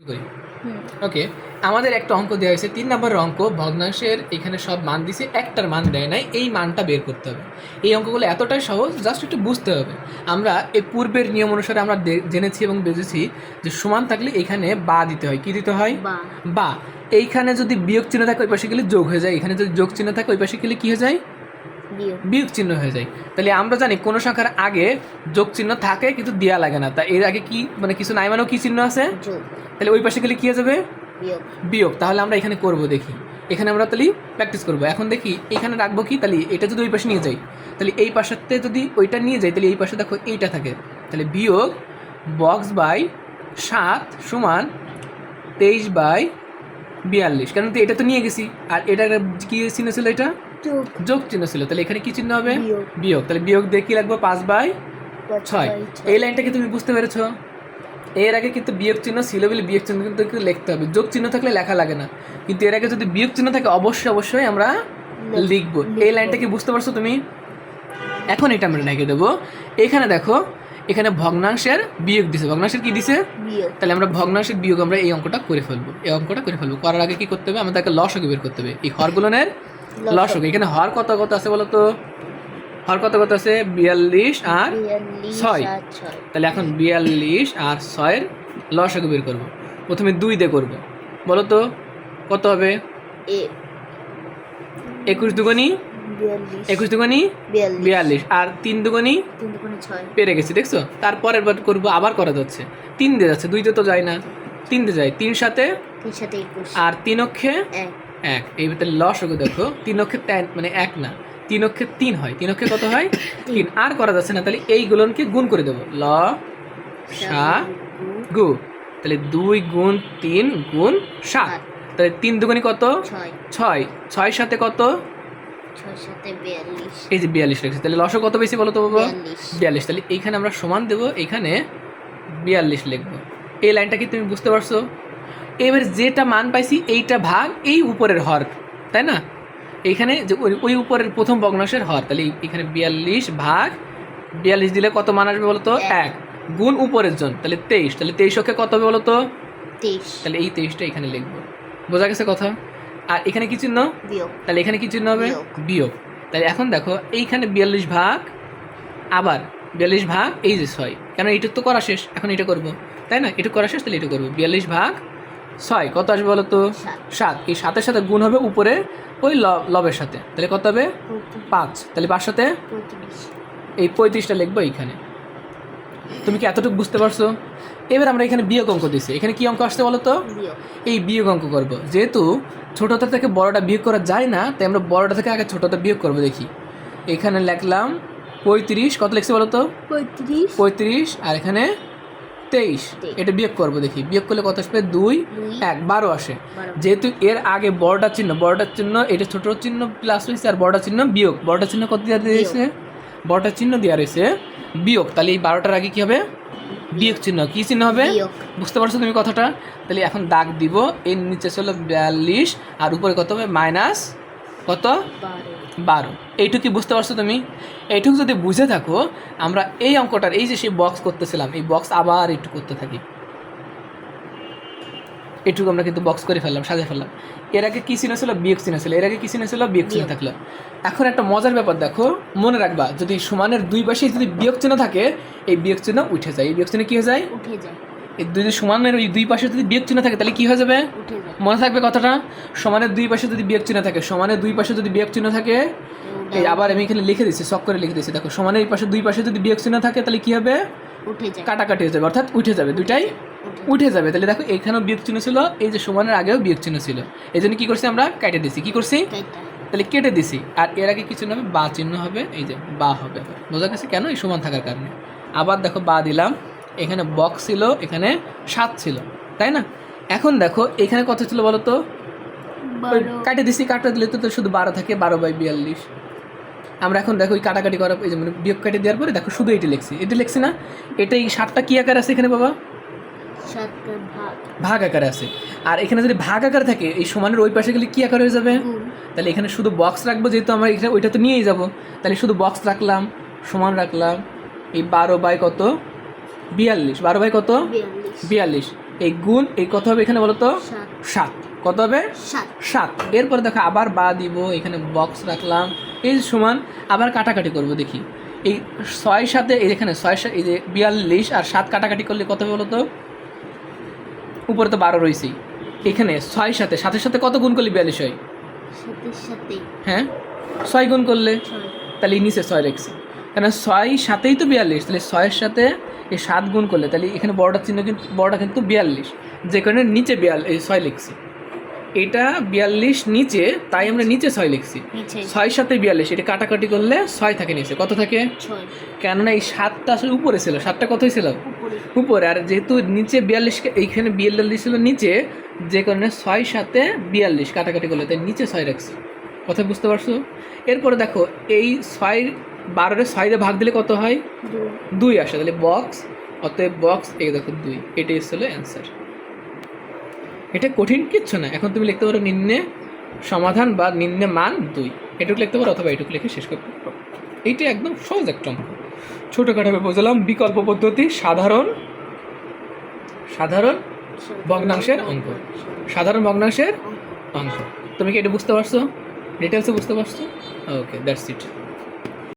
করি। ওকে, আমাদের একটা অঙ্ক দেওয়া হয়েছে 3 নম্বরের অঙ্ক। ভগ্নাংশের এখানে সব মান দিছে, একটার মান দেয় নাই, এই মানটা বের করতে হবে। এই অঙ্কগুলো এতটাই সহজ, জাস্ট একটু বুঝতে হবে। আমরা এই পূর্বের নিয়ম অনুসারে আমরা জেনেছি এবং বুঝেছি যে সমান থাকলে এখানে বা দিতে হয়। কি দিতে হয়? বা। এইখানে যদি বিয়োগ চিহ্ন থাকে ওই পাশে গেলে যোগ হয়ে যায়, এখানে যদি যোগ চিহ্ন থাকে ওই পাশে গেলে কি হয়ে যায়? বিয়োগ চিহ্ন হয়ে যায়। তাহলে আমরা জানি কোনো সংখ্যার আগে যোগ চিহ্ন থাকে কিন্তু দেওয়া লাগে না, তা এর আগে কি মানে কিছু নাই মানেও কি চিহ্ন আছে? তাহলে ওই পাশে গেলে কি হয়ে যাবে? বিয়োগ। তাহলে আমরা এখানে করব, দেখি এখানে আমরা তাহলে প্র্যাকটিস করব। এখন দেখি এখানে রাখবো কি, তাহলে এটা যদি ওই পাশে নিয়ে যাই, তাহলে এই পাশেতে যদি ওইটা নিয়ে যাই তাহলে এই পাশে দেখো এইটা থাকে, তাহলে বিয়োগ বক্স বাই 7 সমান 23/42। কারণ তো এটা তো নিয়ে গেছি, আর এটা কি চিহ্ন ছিল? এটা যোগ চিহ্ন ছিল, তাহলে এখানে কি চিহ্ন হবে? বিয়োগ। তাহলে বিয়োগ দিয়ে কি লাগবে? 5/6। এই লাইনটাকে তুমি বুঝতে পেরেছো? এর আগে কিন্তু বিয়োগ চিহ্ন ছিল বলে বিয়োগ চিহ্ন কিন্তু লিখতে হবে, যোগ চিহ্ন থাকলে লেখা লাগে না। কিন্তু এর আগে যদি বিয়োগ চিহ্ন থাকে অবশ্যই আমরা লিখবো। এই লাইনটা কি বুঝতে পারছো তুমি? এখন এটা আমরা লিখে দেবো। এখানে দেখো, এখানে ভগ্নাংশের বিয়োগ দিছে, ভগ্নাংশের কি দিছে? তাহলে আমরা ভগ্নাংশের বিয়োগ আমরা এই অঙ্কটা করে ফেলবো। করার আগে কি করতে হবে? আমাদেরকে লসাগু বের করতে হবে। এই হরগুলোনের লসাগু, এখানে হর কত কত আছে বলো তো? হর কত কত আছে? 42 আর 6। তাহলে এখন 42 আর 6 এর লসাগু বের করবো। প্রথমে 2 দিয়ে করবো, বলো তো কত হবে? 21 দুগুণী 42 আর 3 দুগুণী 6 পেরে গেছি, দেখছো? তারপরের বার করবো, আবার করা যাচ্ছে। 3 দিয়ে যাচ্ছে, 2 দিয়ে তো যায় না, 3 দিয়ে যায়। 3 সাথে 21 আর 3 অক্ষে 1। এই ভিতরে লসাগু দেখো, 3 অক্ষে 3 মানে 1 না, 3 অক্ষে 3 হয়। 3 অক্ষে কত হয়? 3। আর করা যাচ্ছে না, তাহলে এইগুলোকে গুণ করে দেবো। লসাগু, তাহলে 2 গুণ 3 গুণ 7, তাহলে 3 দুগুণী কত? 6। 6 সাথে কত? 6 সাথে 42। এই যে 42 লিখছি, তাহলে লসাগু কত বেশি বলো তো বাবা? 42। তাহলে এইখানে আমরা সমান দেবো, এইখানে 42 লিখবো। এই লাইনটা কি তুমি বুঝতে পারছো? এবার যেটা মান পাইছি এইটা ভাগ এই উপরের হর, তাই না? এইখানে যে ওই উপরের প্রথম ভগ্নাংশের হর, তাহলে এখানে 42 ভাগ 42 দিলে কত মান আসবে বলো তো? 1 গুণ উপরের জন, তাহলে 23। তাহলে 23 অক্ষে কত হবে বলো তো? 23। তাহলে এই 23টা এখানে লিখবো। বোঝা গেছে কথা? আর এখানে কি চিহ্ন? বিয়োগ। তাহলে এখানে কি চিহ্ন হবে? বিয়োগ। তাহলে এখন দেখো এইখানে 42 ভাগ, আবার 42 ভাগ এই যে 6, কেন এইটা তো করা শেষ, এখন এটা করবো, তাই না? এটা করা শেষ, তাহলে এটা করবো। 42 ভাগ 6 কত আসবে বলো তো? 7। এই 7-এর সাথে গুণ হবে উপরে ওই লবের সাথে, তাহলে কত হবে? 5। তাহলে 5 সাথে 35, এই 35টা লিখবো এইখানে। তুমি কি এতটুকু বুঝতে পারছো? এবার আমরা এখানে বিয়োগ অঙ্ক দিচ্ছি, এখানে কি অঙ্ক আসছে বলো তো? এই বিয়োগ অঙ্ক করবো। যেহেতু ছোটটা থেকে বড়টা বিয়োগ করা যায় না, তাই আমরা বড়টা থেকে আগে ছোটটা বিয়োগ করবো। দেখি এখানে লিখলাম 35, কত লিখছি বলো তো? 35 আর এখানে 23, এটা বিয়োগ করবো। দেখি বিয়োগ করলে কত আসবে? 2 1 12 আসে। যেহেতু এর আগে বড়টার চিহ্ন, এটা ছোট চিহ্ন প্লাস হয়েছে, আর বড়টার চিহ্ন বিয়োগ। বড়টার চিহ্ন কত দেওয়া রয়েছে? বড়টার চিহ্ন দেওয়া রয়েছে বিয়োগ। তাহলে এই 12টার আগে কি হবে? বিয়োগ চিহ্ন। কি চিহ্ন হবে? বুঝতে পারছো তুমি কথাটা? তাহলে এখন দাগ দিব, এর নিচে ছিল 42 আর উপরে কত হবে? মাইনাস কত? 12। এইটুকু বুঝতে পারছো তুমি? এইটুকু যদি বুঝে থাকো, আমরা এই অঙ্কটার এই যে সেই বক্স করতেছিলাম, এই বক্স আবার একটু করতে থাকি। এটুকু আমরা কিন্তু বক্স করে ফেললাম, সাজিয়ে ফেললাম। এর আগে কী চিহ্ন ছিল? বিয়োগ চিহ্ন ছিল। এর আগে কী চিহ্ন ছিল? বিয়োগ চিহ্ন থাকলো। এখন একটা মজার ব্যাপার দেখো, মনে রাখবা, যদি সমানের দুই পাশে যদি বিয়োগ চিহ্ন থাকে, এই বিয়োগ চিহ্ন উঠে যায়। এই বিয়োগ চিহ্ন কী হয়ে যায়? উঠে যায়। এই যদি সমানের ওই দুই পাশে যদি বিয়োগ চিহ্ন থাকে তাহলে কী হয়ে যাবে? মনে থাকবে কথাটা? সমানের দুই পাশে যদি বিয়োগ চিহ্ন থাকে, সমানের দুই পাশে যদি বিয়োগ চিহ্ন থাকে, এই আবার আমি এখানে লিখে দিচ্ছি, শখ করে লিখে দিচ্ছি। দেখো সমানের এই পাশে দুই পাশে যদি বিয়োগ চিহ্ন থাকে তাহলে কী হবে? উঠে যায়, কাটাকাটি হয়ে যাবে, অর্থাৎ উঠে যাবে, দুইটাই উঠে যাবে। তাহলে দেখো এখানেও বিয়োগ চিহ্ন ছিল, এই যে সমানের আগেও বিয়োগ চিহ্ন ছিল, এই জন্য কী করছি আমরা? কেটে দিছি। কী করছি? তাহলে কেটে দিছি। আর এর আগে কি চিহ্ন হবে? বা চিহ্ন হবে, এই যে বা হবে। বোঝা গেছে কেন? এই সমান থাকার কারণে। আবার দেখো বা দিলাম, এখানে বক্স ছিল, এখানে 7 ছিল, তাই না? এখন দেখো এখানে কত ছিল বলো তো? কাটে দিছি, কাটা দিলে তো শুধু 12 থাকে, 12/42। আমরা এখন দেখো ওই কাটাকাটি করা, এই যে মানে বিয়োগ কেটে দেওয়ার পরে দেখো শুধু এটা লিখছি না? এটা এই 7টা কী আকার আছে এখানে বাবা? ভাগ আকারে আছে। আর এখানে যদি ভাগ আকার থাকে, এই সমানের ওই পাশে গেলে কী আকার হয়ে যাবে? তাহলে এখানে শুধু বক্স রাখবো, যেহেতু আমরা এখানে ওইটা তো নিয়েই যাবো, তাহলে শুধু বক্স রাখলাম, সমান রাখলাম। এই 12 বাই কত? 42। 12 বাই কত? 42। এই গুণ এই কত হবে এখানে বলো তো 7 কত হবে 7 এরপরে দেখো আবার বা দিব এখানে বক্স রাখলাম এই সমান আবার কাটাকাটি করব দেখি এই 6 সাথে এই এখানে 6 এই যে 42 আর 7 কাটাকাটি করলে কত হবে বলো তো উপরে তো 12 রয়েছেই এখানে 6 সাথে 7-এর সাথে কত গুণ করলে 42 হয় হ্যাঁ 6 গুণ করলে তাহলে নিচে 6 লিখছি কেন 6 সাথেই তো 42 তাহলে 6-এর সাথে এই 7 গুণ করলে তাহলে এখানে বড়টা চিহ্ন কিন্তু বড়টা কিন্তু 42 যে কারণে নিচে 6 লিখছি এটা 42 নিচে তাই আমরা নিচে 6 লিখছি 6 সাথে 42 এটা কাটাকাটি করলে 6 থাকে নিচে কত থাকে 6 কেননা এই 7টা আসলে উপরে ছিল 7টা কত ছিল উপরে আর যেহেতু নিচে 42 এইখানে 42 ছিল নিচে যে কারণে 6 সাথে 42 কাটাকাটি করলে তাই নিচে 6 রাখছি কথা বুঝতে পারছো এরপরে দেখো এই 12-এর 6 দিয়ে ভাগ দিলে কত হয় 2 আসে তাহলে বক্স অতএব বক্স এই দেখো 2 এটাই ছিল অ্যান্সার এটা কঠিন কিচ্ছু না এখন তুমি লিখতে পারো নিম্নে সমাধান বা নিম্নে মান 2 এটুকু লিখতে পারো অথবা এটুকু লিখে শেষ করতে পারো এইটা একদম সহজ একটা অঙ্ক ছোটোখাটোভাবে বুঝলাম বিকল্প পদ্ধতি সাধারণ ভগ্নাংশের অঙ্ক সাধারণ ভগ্নাংশের অঙ্ক তুমি কি এটা বুঝতে পারছো ডিটেলসে বুঝতে পারছো ওকে দ্যাটস ইট